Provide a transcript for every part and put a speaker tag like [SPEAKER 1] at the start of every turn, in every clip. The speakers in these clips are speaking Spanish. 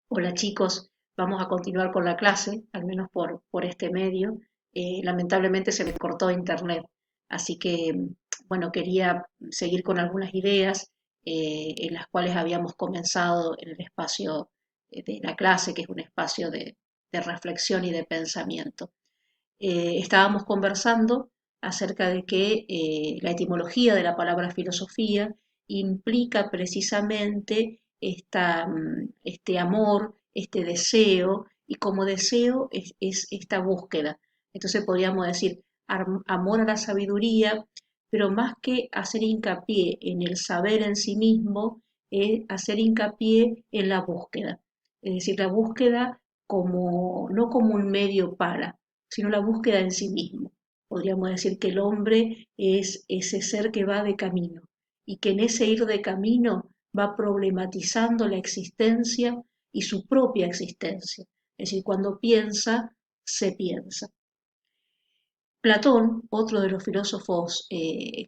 [SPEAKER 1] Hola chicos, vamos a continuar con la clase, al menos por este medio. Lamentablemente se me cortó internet, así que, bueno, quería seguir con algunas ideas en las cuales habíamos comenzado en el espacio de la clase, que es un espacio de reflexión y de pensamiento. Estábamos conversando acerca de que la etimología de la palabra filosofía implica precisamente este amor, este deseo, y como deseo es esta búsqueda. Entonces podríamos decir amor a la sabiduría, pero más que hacer hincapié en el saber en sí mismo, es hacer hincapié en la búsqueda. Es decir, la búsqueda como, no como un medio para, sino la búsqueda en sí mismo. Podríamos decir que el hombre es ese ser que va de camino y que en ese ir de camino va problematizando la existencia y su propia existencia. Es decir, cuando piensa, se piensa. Platón, otro de los filósofos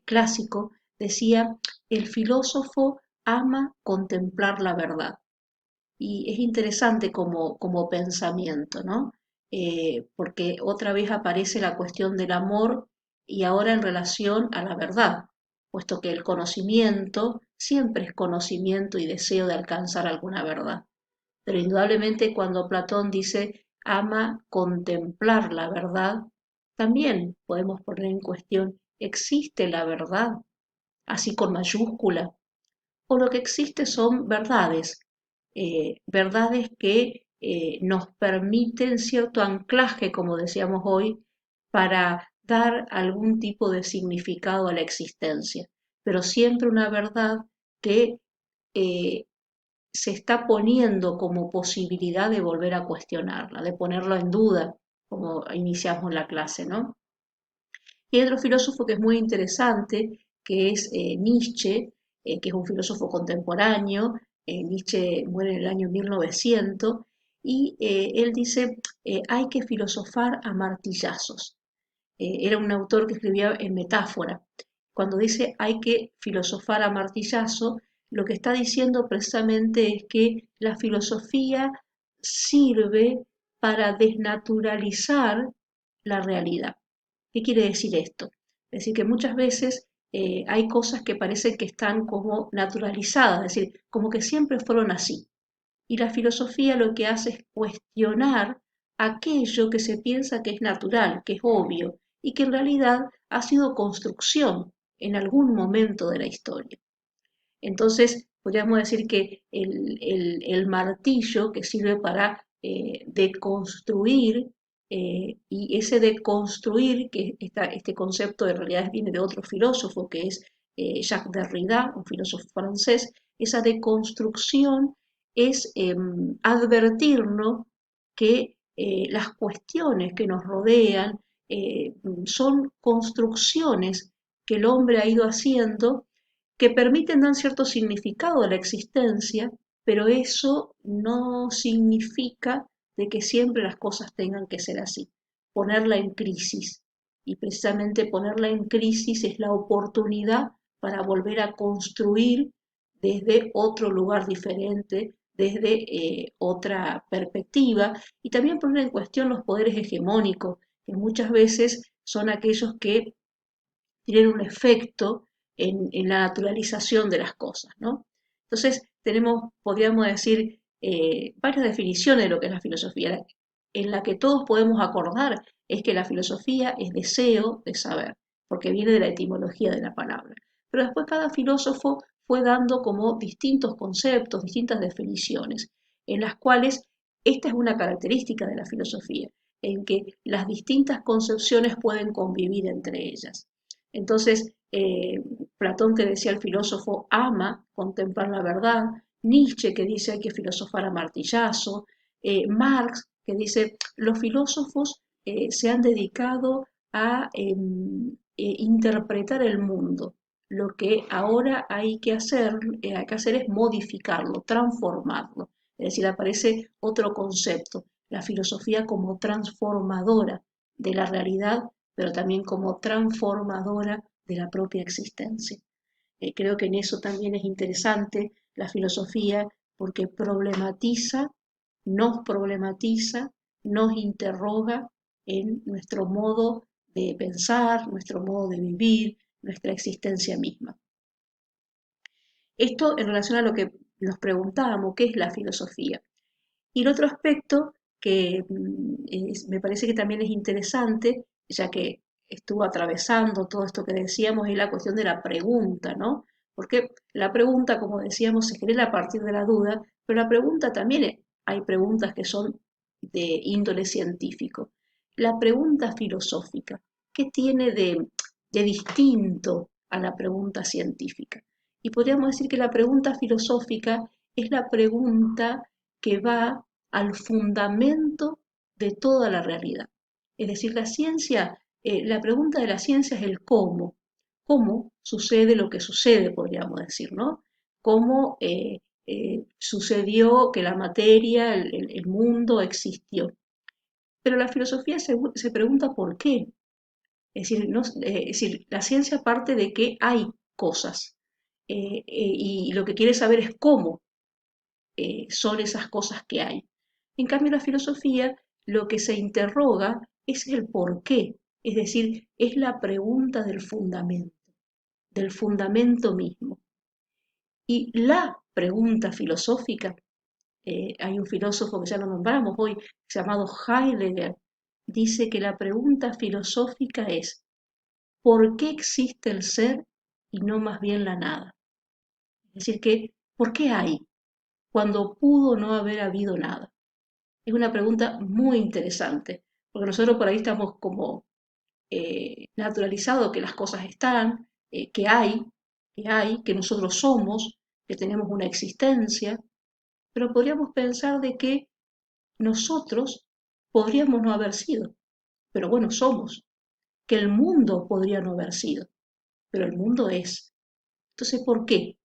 [SPEAKER 1] clásicos, decía, el filósofo ama contemplar la verdad. Y es interesante como pensamiento, ¿no? Porque otra vez aparece la cuestión del amor y ahora en relación a la verdad, puesto que el conocimiento siempre es conocimiento y deseo de alcanzar alguna verdad. Pero indudablemente cuando Platón dice ama contemplar la verdad, también podemos poner en cuestión, ¿existe la verdad? Así con mayúscula, o lo que existe son verdades, verdades que nos permiten cierto anclaje, como decíamos hoy, para dar algún tipo de significado a la existencia, pero siempre una verdad que eh, se está poniendo como posibilidad de volver a cuestionarla, de ponerla en duda, como iniciamos la clase, ¿no? Y hay otro filósofo que es muy interesante, que es Nietzsche, que es un filósofo contemporáneo. Nietzsche muere en el año 1900 y él dice, hay que filosofar a martillazos. Era un autor que escribía en metáfora. Cuando dice hay que filosofar a martillazo, lo que está diciendo precisamente es que la filosofía sirve para desnaturalizar la realidad. ¿Qué quiere decir esto? Es decir, que muchas veces hay cosas que parecen que están como naturalizadas, es decir, como que siempre fueron así. Y la filosofía lo que hace es cuestionar aquello que se piensa que es natural, que es obvio, y que en realidad ha sido construcción en algún momento de la historia. Entonces, podríamos decir que el martillo que sirve para deconstruir, y ese deconstruir, que este concepto de realidad viene de otro filósofo que es Jacques Derrida, un filósofo francés, esa deconstrucción es advertirnos que las cuestiones que nos rodean son construcciones que el hombre ha ido haciendo que permiten dar cierto significado a la existencia, pero eso no significa de que siempre las cosas tengan que ser así. Ponerla en crisis. Y precisamente ponerla en crisis es la oportunidad para volver a construir desde otro lugar diferente, desde otra perspectiva, y también poner en cuestión los poderes hegemónicos, que muchas veces son aquellos que tienen un efecto en la naturalización de las cosas, ¿no? Entonces, podríamos decir, varias definiciones de lo que es la filosofía, en la que todos podemos acordar es que la filosofía es deseo de saber, porque viene de la etimología de la palabra. Pero después cada filósofo fue dando como distintos conceptos, distintas definiciones, en las cuales esta es una característica de la filosofía, en que las distintas concepciones pueden convivir entre ellas. Entonces, Platón, que decía el filósofo ama contemplar la verdad, Nietzsche, que dice hay que filosofar a martillazo, Marx, que dice los filósofos se han dedicado a interpretar el mundo. Lo que ahora hay que hacer es modificarlo, transformarlo. Es decir, aparece otro concepto, la filosofía como transformadora de la realidad, pero también como transformadora de la propia existencia. Creo que en eso también es interesante la filosofía porque problematiza nos problematiza, nos interroga en nuestro modo de pensar, nuestro modo de vivir, nuestra existencia misma. Esto en relación a lo que nos preguntábamos, ¿qué es la filosofía? Y el otro aspecto que me parece que también es interesante, ya que estuvo atravesando todo esto que decíamos, es la cuestión de la pregunta, ¿no? Porque la pregunta, como decíamos, se genera a partir de la duda, pero la pregunta también hay preguntas que son de índole científico. La pregunta filosófica, ¿qué tiene de distinto a la pregunta científica? Y podríamos decir que la pregunta filosófica es la pregunta que va al fundamento de toda la realidad. Es decir, la ciencia, la pregunta de la ciencia es el cómo. ¿Cómo sucede lo que sucede, podríamos decir, ¿no? ¿Cómo sucedió que la materia, el mundo existió? Pero la filosofía se pregunta por qué. Es decir, no, es decir, la ciencia parte de que hay cosas y lo que quiere saber es cómo son esas cosas que hay. En cambio, la filosofía lo que se interroga es el por qué, es decir, es la pregunta del fundamento mismo. Y la pregunta filosófica, hay un filósofo que ya lo nombramos hoy, llamado Heidegger, dice que la pregunta filosófica es ¿por qué existe el ser y no más bien la nada? Es decir, que ¿por qué hay cuando pudo no haber habido nada? Es una pregunta muy interesante, porque nosotros por ahí estamos como naturalizados que las cosas están, que nosotros somos, que tenemos una existencia, pero podríamos pensar de que nosotros podríamos no haber sido, pero bueno, somos, que el mundo podría no haber sido, pero el mundo es. Entonces, ¿por qué?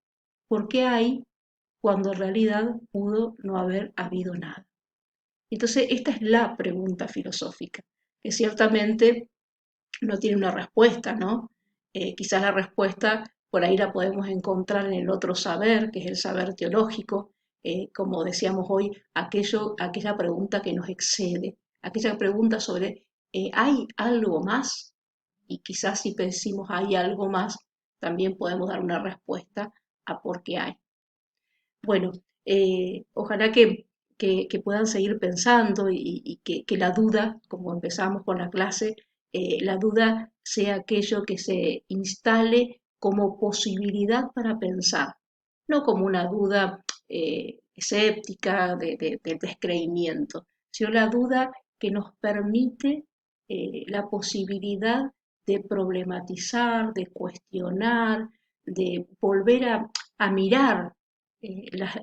[SPEAKER 1] ¿Por qué hay cuando en realidad pudo no haber habido nada? Entonces, esta es la pregunta filosófica, que ciertamente no tiene una respuesta, ¿no? Quizás la respuesta por ahí la podemos encontrar en el otro saber, que es el saber teológico, como decíamos hoy, aquella pregunta que nos excede, aquella pregunta sobre, ¿hay algo más? Y quizás si decimos hay algo más, también podemos dar una respuesta a por qué hay. Bueno, ojalá que puedan seguir pensando y que la duda, como empezamos con la clase, la duda sea aquello que se instale como posibilidad para pensar, no como una duda escéptica del descreimiento, sino la duda que nos permite la posibilidad de problematizar, de cuestionar, de volver a mirar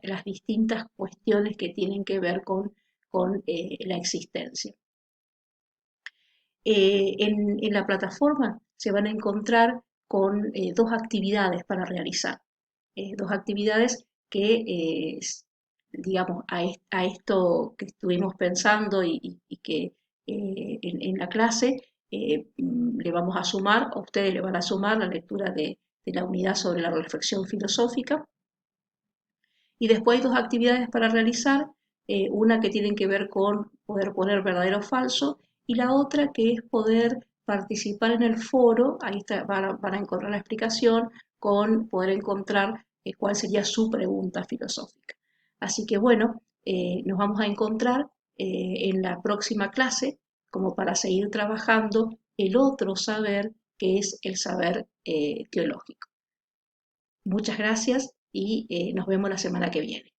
[SPEAKER 1] las distintas cuestiones que tienen que ver con la existencia. En la plataforma se van a encontrar con dos actividades para realizar, dos actividades que, digamos, a esto que estuvimos pensando y que en la clase le vamos a sumar, a ustedes le van a sumar la lectura de la unidad sobre la reflexión filosófica. Y después hay dos actividades para realizar, una que tiene que ver con poder poner verdadero o falso y la otra que es poder participar en el foro, ahí van a encontrar la explicación, con poder encontrar cuál sería su pregunta filosófica. Así que bueno, nos vamos a encontrar en la próxima clase como para seguir trabajando el otro saber que es el saber teológico. Muchas gracias y nos vemos la semana que viene.